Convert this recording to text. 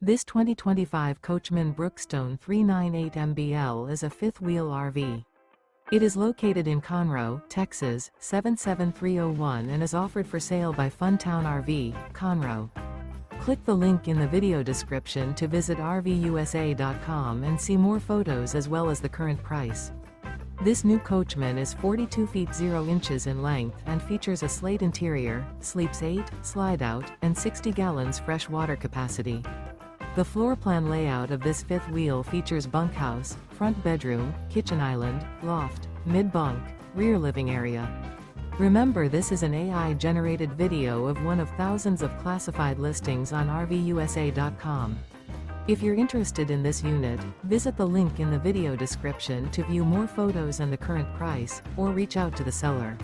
This 2025 Coachmen Brookstone 398 MBL is a fifth-wheel RV. It is located in Conroe, Texas, 77301 and is offered for sale by Funtown RV, Conroe. Click the link in the video description to visit RVUSA.com and see more photos as well as the current price. This new Coachmen is 42 feet 0 inches in length and features a SLATE interior, sleeps 8, slide-out, and 60 gallons fresh water capacity. The floor plan layout of this fifth wheel features bunkhouse, front bedroom, kitchen island, loft, mid-bunk, rear living area. Remember, this is an AI-generated video of one of thousands of classified listings on RVUSA.com. If you're interested in this unit, visit the link in the video description to view more photos and the current price, or reach out to the seller.